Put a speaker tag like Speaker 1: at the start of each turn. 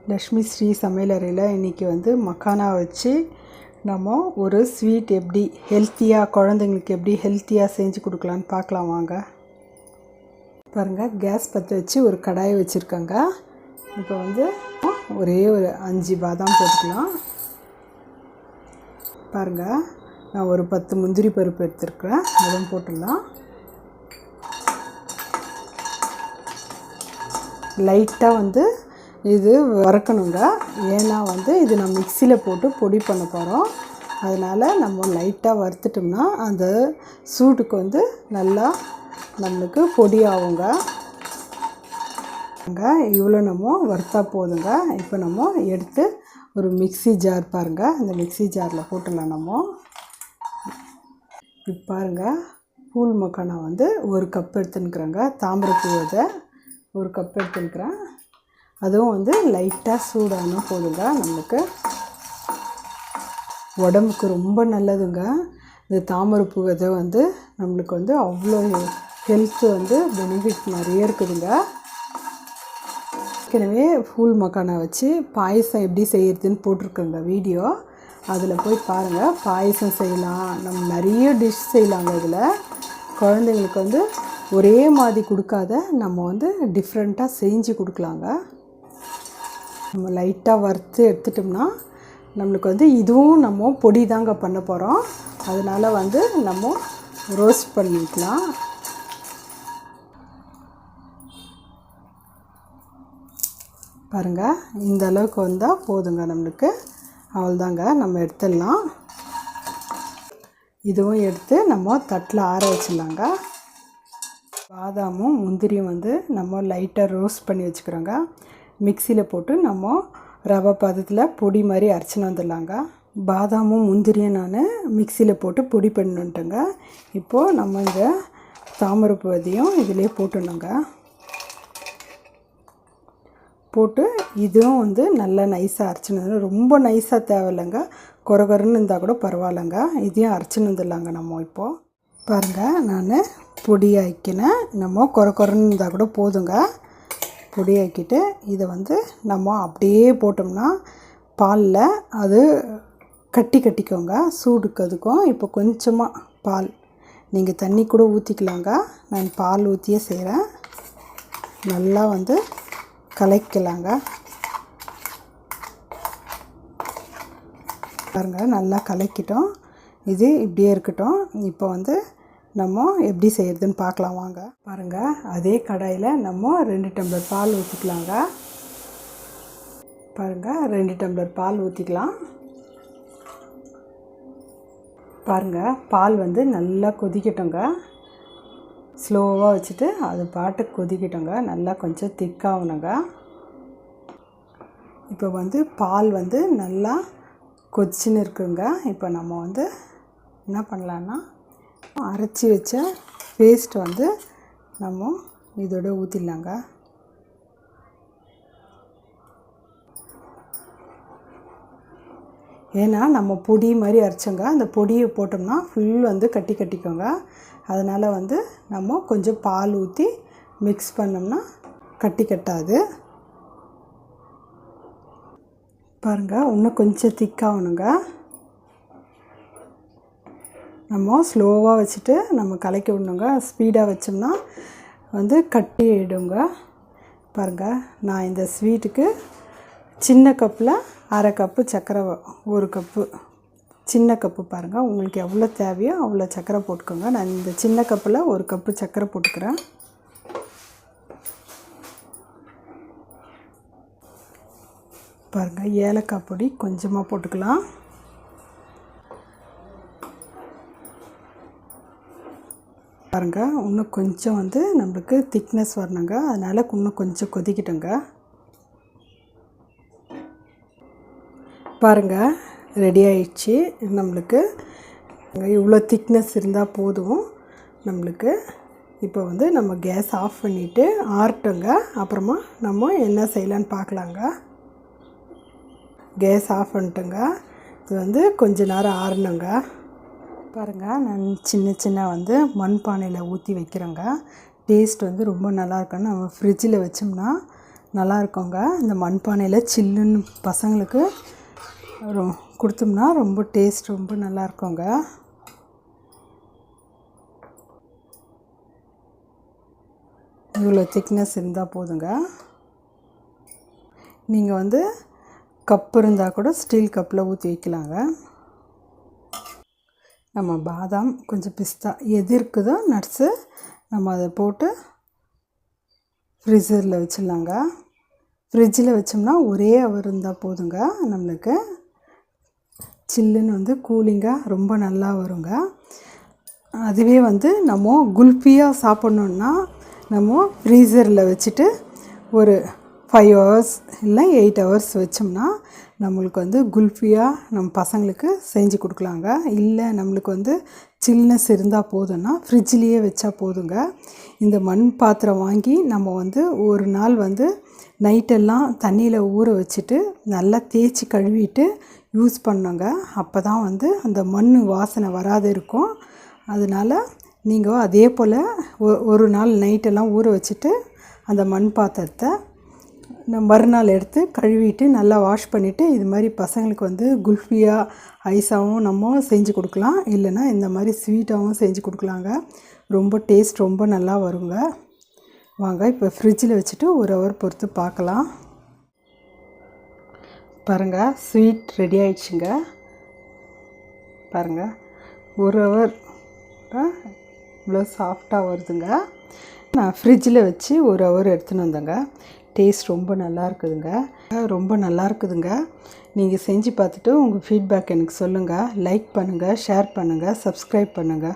Speaker 1: லக்ஷ்மி ஸ்ரீ சமையலறையில் இன்றைக்கி வந்து மக்கானா வச்சு நம்ம ஒரு ஸ்வீட் எப்படி ஹெல்த்தியாக குழந்தைங்களுக்கு எப்படி ஹெல்த்தியாக செஞ்சு கொடுக்கலான்னு பார்க்கலாம் வாங்க. பாருங்கள், கேஸ் பற்ற வச்சு ஒரு கடாயை வச்சுருக்கேங்க. இப்போ வந்து ஒரே ஒரு 5 பாதாம் போட்டுக்கலாம். பாருங்கள், நான் ஒரு 10 முந்திரி பருப்பு எடுத்துருக்கிறேன், அதுவும் போட்டுடலாம். லைட்டாக வந்து இது வறுக்கணுங்க. ஏன்னா வந்து இது நம்ம மிக்சியில் போட்டு பொடி பண்ண போகிறோம். அதனால் நம்ம லைட்டாக வறுத்துட்டோம்னா அந்த சூட்டுக்கு வந்து நல்லா நம்மளுக்கு பொடி ஆகுங்க. இவ்வளோ நம்ம வறுத்தா போதுங்க. இப்போ நம்ம எடுத்து ஒரு மிக்சி ஜார் பாருங்கள், அந்த மிக்சி ஜாரில் போட்டுடலாம். நம்ம இப்போ பாருங்கள், பூல் மக்கானா வந்து ஒரு கப் எடுத்துன்னுக்குறேங்க. தாமரைப்பூ விதை ஒரு கப் எடுத்துன்னுக்குறேன். அதுவும் வந்து லைட்டாக சூடானா போதுங்க. நம்மளுக்கு உடம்புக்கு ரொம்ப நல்லதுங்க. இந்த தாமரைப்பூ விதை வந்து நம்மளுக்கு வந்து அவ்வளோ ஹெல்த்து வந்து பெனிஃபிட் நிறைய இருக்குதுங்க. ஏற்கனவே ஃபூல் மக்கானா வச்சு பாயசம் எப்படி செய்கிறதுன்னு போட்டிருக்கேங்க வீடியோ. அதில் போய் பாருங்கள். பாயசம் செய்யலாம், நம்ம நிறைய டிஷ் செய்யலாங்க. இதில் குழந்தைங்களுக்கு வந்து ஒரே மாதிரி கொடுக்காத நம்ம வந்து டிஃப்ரெண்ட்டாக செஞ்சு கொடுக்கலாங்க. நம்ம லைட்டாக வறுத்து எடுத்துட்டோம்னா நம்மளுக்கு வந்து இதுவும் நம்ம பொடி தாங்க பண்ண போகிறோம். அதனால் வந்து நம்ம ரோஸ்ட் பண்ணிக்கலாம். பாருங்கள், இந்த அளவுக்கு வந்தால் போதுங்க நம்மளுக்கு. அவ்வளோதாங்க, நம்ம எடுத்துடலாம். இதுவும் எடுத்து நம்ம தட்டில் ஆற வச்சிடலாங்க. பாதாமும் முந்திரியும் வந்து நம்ம லைட்டாக ரோஸ்ட் பண்ணி வச்சுக்கிறோங்க. மிக்சியில் போட்டு நம்ம ரவை பதத்தில் பொடி மாதிரி அரைச்சின்னு வந்துடலாங்க. பாதாமும் முந்திரியும் நான் மிக்சியில் போட்டு பொடி பண்ணிட்டுங்க. இப்போது நம்ம இந்த தாமரைப்பூ விதையும் இதிலே போட்டுடணுங்க. போட்டு இதுவும் வந்து நல்லா நைஸாக அரைச்சின்னு, ரொம்ப நைஸாக தேவையில்லைங்க, கொரகொரன்னு இருந்தால் கூட பரவாயில்லைங்க. இதையும் அரைச்சின்னு வந்துடலாங்க. நம்ம இப்போது பாருங்கள், நான் பொடியாக்கினேன். நம்ம கொரகொரன்னு இருந்தால் கூட போதுங்க. பொடியாக்கிட்டு இதை வந்து நம்ம அப்படியே போட்டோம்னா பாலில் அது கட்டிக்கோங்க. சூடுக்கு அதுக்கும் இப்போ கொஞ்சமாக பால், நீங்கள் தண்ணி கூட ஊற்றிக்கலாங்க. நான் பால் ஊற்றியே செய்கிறேன். நல்லா வந்து கலக்கலாங்க. பாருங்கள், நல்லா கலக்கிட்டோம். இது இப்படியே இருக்கட்டும். இப்போ வந்து நம்ம எப்படி செய்கிறதுன்னு பார்க்கலாம் வாங்க. பாருங்கள், அதே கடாயில் நம்ம 2 டம்ளர் பால் ஊற்றிக்கலாங்க. பாருங்கள், 2 டம்ளர் பால் ஊற்றிக்கலாம். பாருங்கள், பால் வந்து நல்லா கொதிக்கட்டுங்க. ஸ்லோவாக வச்சுட்டு அது பாட்டுக்கு கொதிக்கட்டுங்க. நல்லா கொஞ்சம் திக்காகணுங்க. இப்போ வந்து பால் வந்து நல்லா கொதிச்சுன்னு இருக்குங்க. இப்போ நம்ம வந்து என்ன பண்ணலான்னா அரைச்சி வச்ச பேஸ்ட் வந்து நம்ம இதோட ஊற்றிடலாங்க. ஏன்னா நம்ம பொடி மாதிரி அரைச்சோங்க. அந்த பொடியை போட்டோம்னா ஃபுல் வந்து கட்டிக்கோங்க. அதனால் வந்து நம்ம கொஞ்சம் பால் ஊற்றி மிக்ஸ் பண்ணோம்னா கட்டாது. பாருங்கள், இன்னும் கொஞ்சம் திக்காகணுங்க. நம்ம ஸ்லோவாக வச்சுட்டு நம்ம கலக்கி விடணுங்க. ஸ்பீடாக வச்சோம்னா வந்து கட்டிடுங்க. பாருங்கள், நான் இந்த ஸ்வீட்டுக்கு சின்ன கப்பில் அரை கப்பு சர்க்கரை, ஒரு கப்பு சின்ன கப்பு பாருங்கள், உங்களுக்கு எவ்வளோ தேவையோ அவ்வளோ சர்க்கரை போட்டுக்கோங்க. நான் இந்த சின்ன கப்பில் ஒரு கப்பு சர்க்கரை போட்டுக்கிறேன். பாருங்கள், ஏலக்காய் பொடி கொஞ்சமாக போட்டுக்கலாம். பாருங்கள், இன்னும் கொஞ்சம் வந்து நம்மளுக்கு திக்னஸ் வரணுங்க. அதனால் இன்னும் கொஞ்சம் கொதிக்கிட்டுங்க. பாருங்கள், ரெடி ஆயிடுச்சு நம்மளுக்கு. இவ்வளோ திக்னஸ் இருந்தால் போதும் நம்மளுக்கு. இப்போ வந்து நம்ம கேஸ் ஆஃப் பண்ணிவிட்டு ஆறட்டுங்க. அப்புறமா நம்ம என்ன செய்யலான்னு பார்க்கலாங்க. கேஸ் ஆஃப் பண்ணிட்டுங்க. இது வந்து கொஞ்ச நேரம் ஆறணுங்க. பாருங்கள், நான் சின்ன வந்து மண் பானையில் ஊற்றி வைக்கிறேங்க. டேஸ்ட் வந்து ரொம்ப நல்லாயிருக்குன்னு நம்ம ஃப்ரிட்ஜில் வச்சோம்னா நல்லா இருக்குங்க. இந்த மண்பானையில் சில்லுன்னு பசங்களுக்கு கொடுத்தோம்னா ரொம்ப டேஸ்ட் ரொம்ப நல்லா இருக்குங்க. இவ்வளோ திக்னஸ் இருந்தால் போதுங்க. நீங்கள் வந்து கப் இருந்தால் கூட ஸ்டீல் கப்பில் ஊற்றி வைக்கலாங்க. நம்ம பாதாம் கொஞ்சம் பிஸ்தா எது இருக்குதோ நட்ஸு நம்ம அதை போட்டு ஃப்ரீசரில் வச்சிடலாங்க. ஃப்ரிட்ஜில் வச்சோம்னா ஒரே ஹவர் இருந்தால் போதுங்க. நம்மளுக்கு சில்லுன்னு வந்து கூலிங்காக ரொம்ப நல்லா வருங்க. அதுவே வந்து நம்ம குல்ஃபியாக சாப்பிட்ணுன்னா நம்ம ஃப்ரீசரில் வச்சுட்டு ஒரு 5 ஹவர்ஸ் இல்லை 8 ஹவர்ஸ் வச்சோம்னா நம்மளுக்கு வந்து குல்ஃபியாக நம்ம பசங்களுக்கு செஞ்சு கொடுக்கலாங்க. இல்லை நம்மளுக்கு வந்து சில்னஸ் இருந்தால் போதும்னா ஃப்ரிட்ஜ்லேயே வச்சா போதுங்க. இந்த மண் பாத்திரம் வாங்கி நம்ம வந்து ஒரு நாள் வந்து நைட்டெல்லாம் தண்ணியில் ஊற வச்சுட்டு நல்லா தேய்ச்சி கழுவிட்டு யூஸ் பண்ணோங்க. அப்போ தான் வந்து அந்த மண் வாசனை வராது இருக்கும். அதனால் நீங்கள் அதே போல் ஒரு நாள் நைட்டெல்லாம் ஊற வச்சுட்டு அந்த மண் பாத்திரத்தை மறுநாள் எடுத்து கழுவிட்டு நல்லா வாஷ் பண்ணிவிட்டு இது மாதிரி பசங்களுக்கு வந்து குல்ஃபியாக ஐஸாகவும் நம்ம செஞ்சு கொடுக்கலாம். இல்லைன்னா இந்த மாதிரி ஸ்வீட்டாகவும் செஞ்சு கொடுக்கலாங்க. ரொம்ப டேஸ்ட் ரொம்ப நல்லா வருங்க. வாங்க இப்போ ஃப்ரிட்ஜில் வச்சுட்டு ஒரு ஹவர் பொறுத்து பார்க்கலாம். பாருங்கள், ஸ்வீட் ரெடி ஆயிடுச்சுங்க. பாருங்கள், ஒரு ஹவர் இவ்வளோ சாஃப்டாக வருதுங்க. நான் ஃப்ரிட்ஜில் வச்சு ஒரு ஹவர் எடுத்துன்னு வந்தேங்க. டேஸ்ட் ரொம்ப நல்லா இருக்குதுங்க. நீங்கள் செஞ்சு பார்த்துட்டு உங்கள் ஃபீட்பேக் எனக்கு சொல்லுங்கள். லைக் பண்ணுங்கள், ஷேர் பண்ணுங்கள், சப்ஸ்கிரைப் பண்ணுங்கள்.